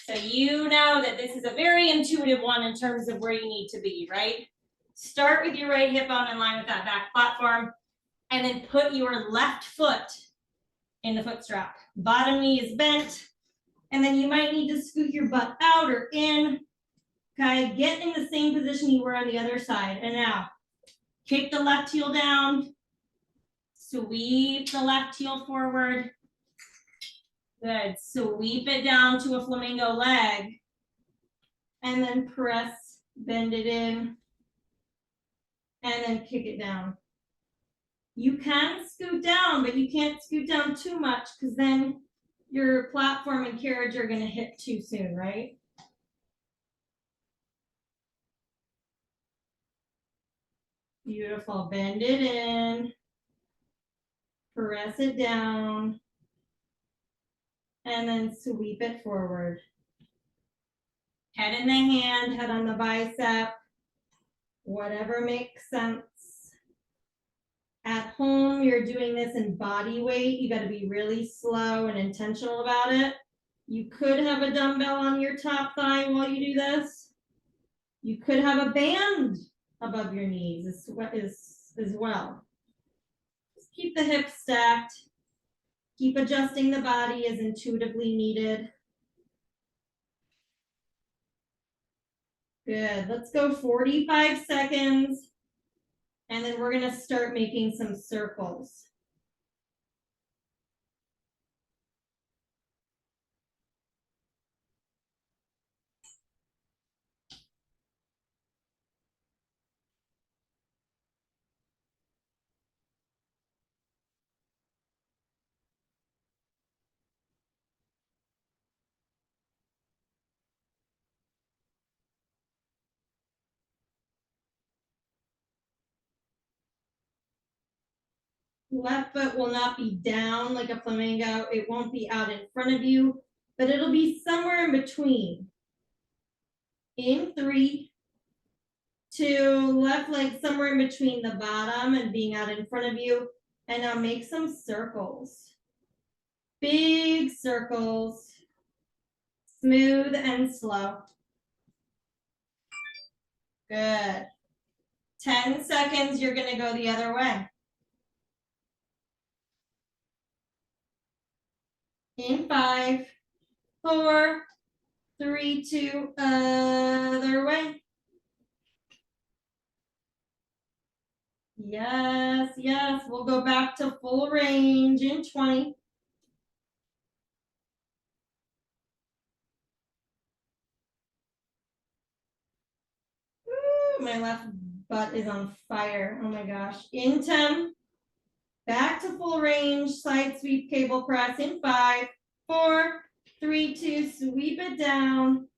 So you know that this is a very intuitive one in terms of where you need to be, right? Start with your right hip bone in line with that back platform, and then put your left foot in the foot strap. Bottom knee is bent, and then you might need to scoot your butt out or in. Okay, get in the same position you were on the other side. And now, kick the left heel down, sweep the left heel forward. Good, sweep it down to a flamingo leg. And then press, bend it in, and then kick it down. You can scoot down, but you can't scoot down too much because then your platform and carriage are gonna hit too soon, right? Beautiful, bend it in, press it down, and then sweep it forward. Head in the hand, head on the bicep, whatever makes sense. At home, you're doing this in body weight. You got to be really slow and intentional about it. You could have a dumbbell on your top thigh while you do this. You could have a band above your knees as well. Just keep the hips stacked. Keep adjusting the body as intuitively needed. Good. Let's go 45 seconds. And then we're going to start making some circles. Left foot will not be down like a flamingo. It won't be out in front of you, but it'll be somewhere in between. In 3, 2, left leg somewhere in between the bottom and being out in front of you. And now make some circles. Big circles. Smooth and slow. Good. 10 seconds, you're gonna go the other way. In 5, 4, 3, 2, other way. Yes, yes, we'll go back to full range in 20. Ooh, my left butt is on fire. Oh my gosh. In 10. Back to full range, side sweep cable press in 5, 4, 3, 2, sweep it down,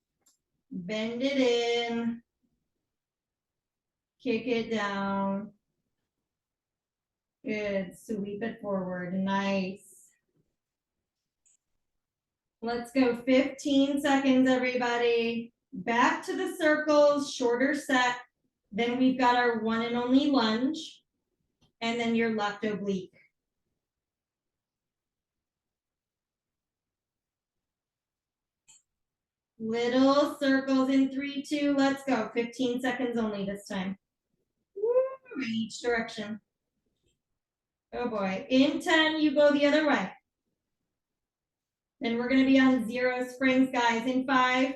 bend it in, kick it down. Good, sweep it forward, nice. Let's go 15 seconds, everybody. Back to the circles, shorter set. Then we've got our one and only lunge. And then your left oblique. Little circles in 3, 2, let's go. 15 seconds only this time. Woo, in each direction. Oh boy. In 10, you go the other way. Then we're gonna be on 0 springs, guys. In 5,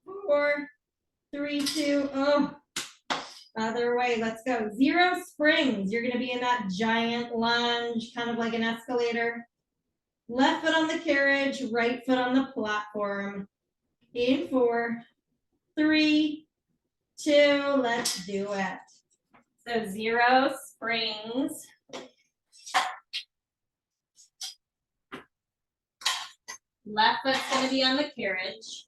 4, 3, 2, oh. Other way, let's go. 0 springs. You're gonna be in that giant lunge, kind of like an escalator. Left foot on the carriage, right foot on the platform. In 4, 3, 2, let's do it. So 0 springs. Left foot's gonna be on the carriage.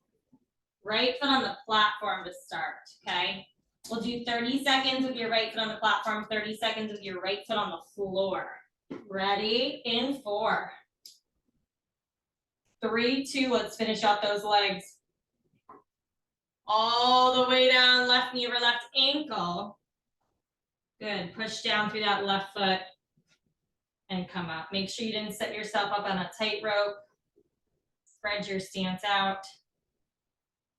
Right foot on the platform to start, okay? We'll do 30 seconds with your right foot on the platform, 30 seconds with your right foot on the floor. Ready? In 4, 3, 2, let's finish out those legs. All the way down, left knee over left ankle. Good, push down through that left foot and come up. Make sure you didn't set yourself up on a tightrope. Spread your stance out.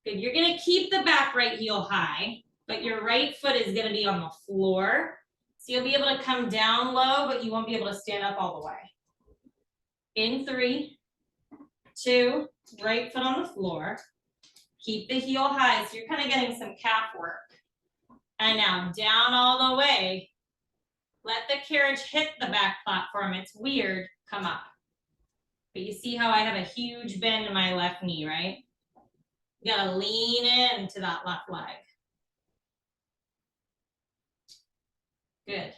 Good, you're gonna keep the back right heel high, but your right foot is gonna be on the floor. So you'll be able to come down low, but you won't be able to stand up all the way. In 3, 2, right foot on the floor. Keep the heel high, so you're kind of getting some calf work. And now down all the way. Let the carriage hit the back platform. It's weird. Come up. But you see how I have a huge bend in my left knee, right? You gotta lean into that left leg. Good.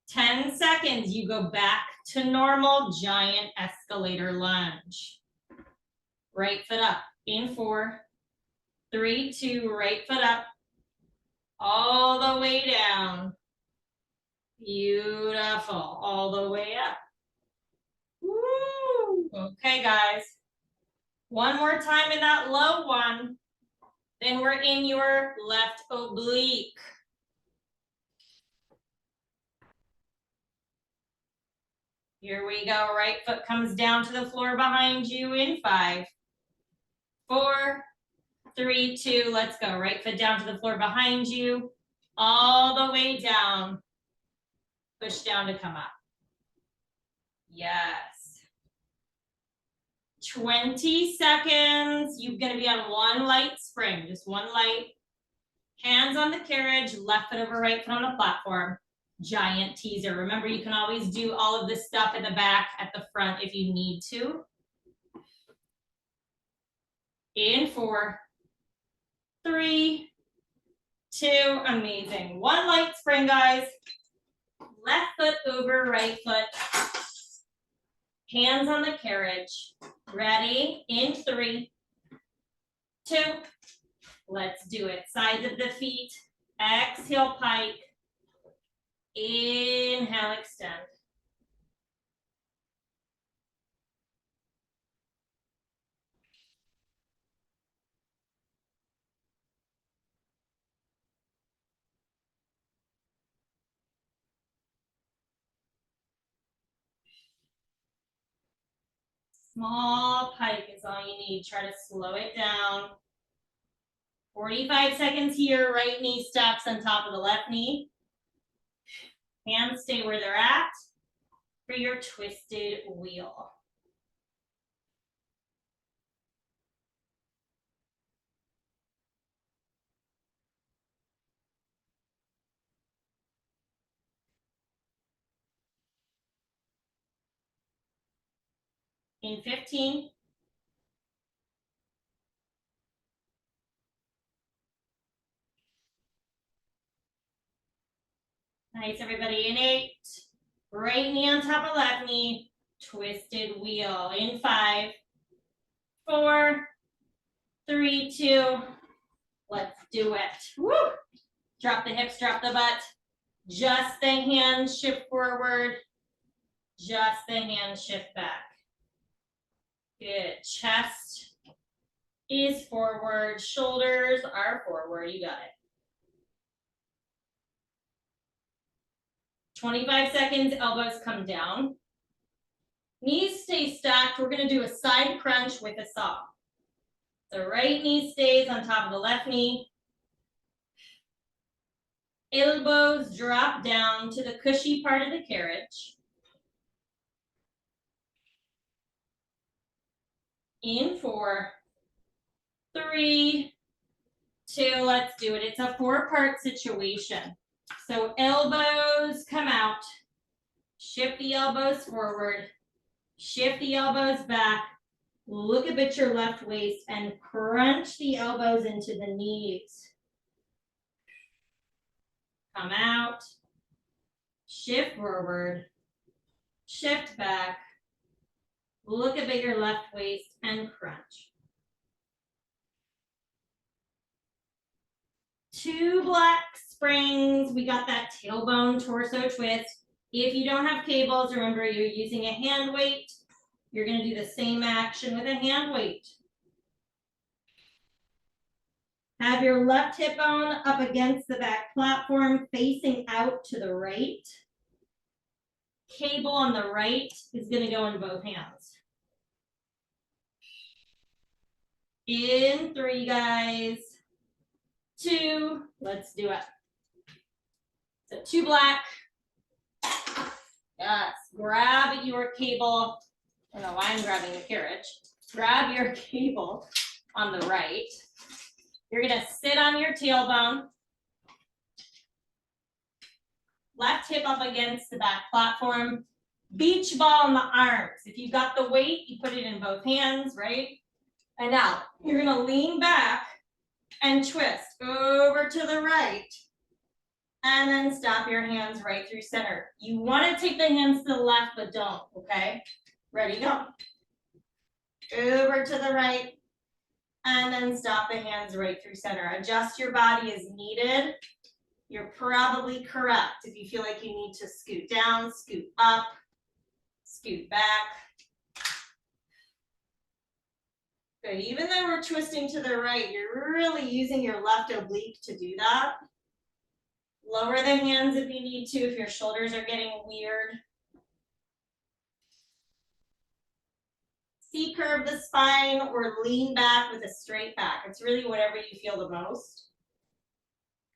10 seconds, you go back to normal giant escalator lunge. Right foot up. In 4, 3, 2, right foot up. All the way down. Beautiful. All the way up. Woo! Okay, guys. One more time in that low one. Then we're in your left oblique. Here we go. Right foot comes down to the floor behind you in 5, 4, 3, 2. Let's go. Right foot down to the floor behind you. All the way down. Push down to come up. Yes. 20 seconds. You're going to be on one light spring, just one light. Hands on the carriage, left foot over right foot on the platform. Giant teaser. Remember, you can always do all of this stuff in the back, at the front if you need to. In 4, 3, 2, amazing. One light spring, guys. Left foot over right foot. Hands on the carriage. Ready? In 3, 2. Let's do it. Sides of the feet. Exhale, pike. Inhale, extend. Small pike is all you need. Try to slow it down. 45 seconds here. Right knee stacks on top of the left knee. Hands stay where they're at for your twisted wheel. In 15. Nice, everybody. In 8. Right knee on top of left knee. Twisted wheel. In 5, 4, 3, 2. Let's do it. Woo! Drop the hips, drop the butt. Just the hands shift forward. Just the hands shift back. Good. Chest is forward. Shoulders are forward. You got it. 25 seconds. Elbows come down. Knees stay stacked. We're going to do a side crunch with a saw. The right knee stays on top of the left knee. Elbows drop down to the cushy part of the carriage. In 4, 3, 2, let's do it. It's a 4-part situation. So elbows come out, shift the elbows forward, shift the elbows back, look up at your left waist and crunch the elbows into the knees. Come out, shift forward, shift back, look up at your left waist and crunch. 2 black springs. We got that tailbone torso twist. If you don't have cables, remember you're using a hand weight. You're gonna do the same action with a hand weight. Have your left hip bone up against the back platform, facing out to the right. Cable on the right is gonna go in both hands. In 3, guys. 2, let's do it. So 2 black. Yes, grab your cable. I don't know why I'm grabbing the carriage. Grab your cable on the right. You're gonna sit on your tailbone. Left hip up against the back platform. Beach ball in the arms. If you've got the weight, you put it in both hands, right? And now you're gonna lean back and twist over to the right. And then stop your hands right through center. You wanna take the hands to the left, but don't, okay? Ready, go. Over to the right. And then stop the hands right through center. Adjust your body as needed. You're probably correct. If you feel like you need to scoot down, scoot up, scoot back. Good, even though we're twisting to the right, you're really using your left oblique to do that. Lower the hands if you need to, if your shoulders are getting weird. C-curve the spine or lean back with a straight back. It's really whatever you feel the most.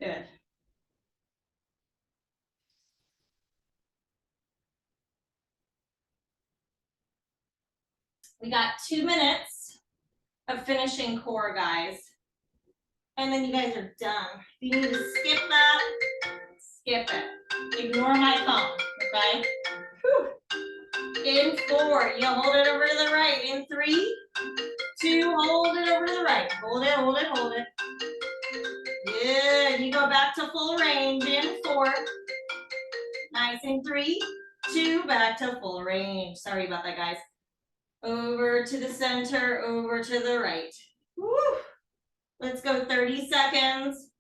Good. We got 2 minutes of finishing core, guys. And then you guys are done. If you need to skip that, skip it. Ignore my phone, okay? Whew. In 4, you hold it over to the right. In 3, 2, hold it over to the right. Hold it, hold it, hold it. Good, you go back to full range. In 4. Nice, in 3, 2, back to full range. Sorry about that, guys. Over to the center, over to the right. Woo. Let's go 30 seconds.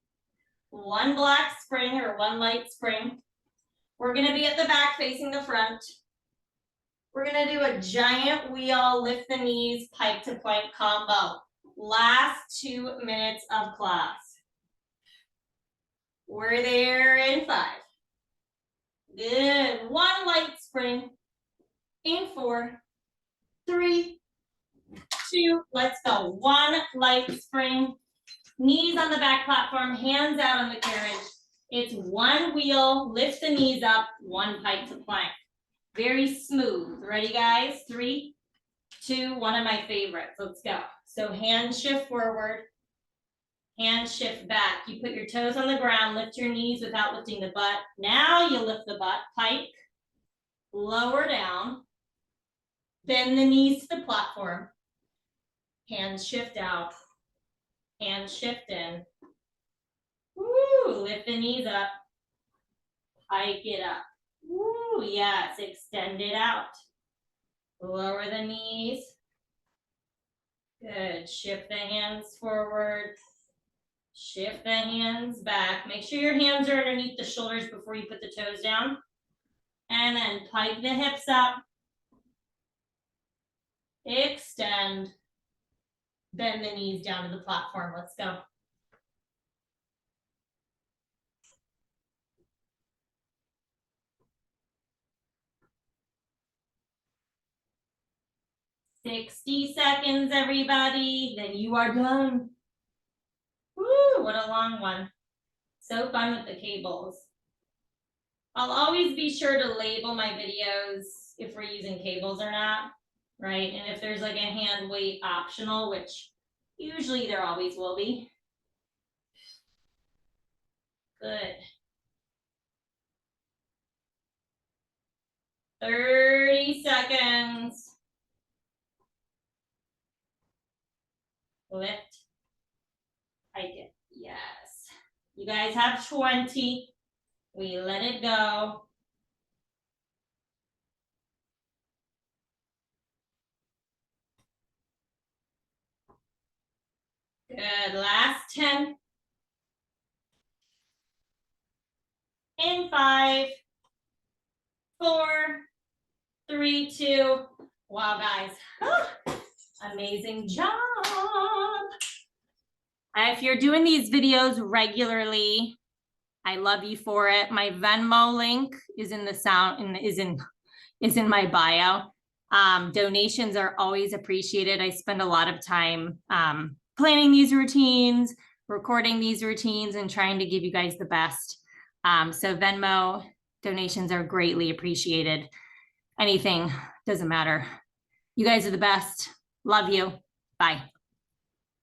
1 black spring or 1 light spring. We're gonna be at the back facing the front. We're gonna do a giant wheel, lift the knees, pike to plank combo. Last 2 minutes of class. We're there in 5. Good, 1 light spring. In 4, 3, 2, let's go. 1 light spring. Knees on the back platform, hands out on the carriage. It's 1 wheel, lift the knees up, 1 pike to plank. Very smooth. Ready, guys? 3, 2, one of my favorites. Let's go. So hand shift forward, hand shift back. You put your toes on the ground, lift your knees without lifting the butt. Now you lift the butt, pike, lower down, bend the knees to the platform, hands shift out, hand shift in. Woo, lift the knees up, pike it up. Woo, yes, extend it out. Lower the knees. Good, shift the hands forward. Shift the hands back. Make sure your hands are underneath the shoulders before you put the toes down. And then pike the hips up. Extend. Bend the knees down to the platform. Let's go. "60 seconds, everybody. Then you are done." Woo, what a long one. So fun with the cables. I'll always be sure to label my videos if we're using cables or not, right? And if there's like a hand weight optional, which usually there always will be. Good. 30 seconds. Lift. Hike it. Yes. You guys have 20. We let it go. Good. Last 10. In 5, 4, 3, 2, Wow, guys. Amazing job. If you're doing these videos regularly, I love you for it. My Venmo link is in my bio. Donations are always appreciated. I spend a lot of time planning these routines, recording these routines, and trying to give you guys the best. So Venmo donations are greatly appreciated. Anything, doesn't matter. You guys are the best. Love you. Bye.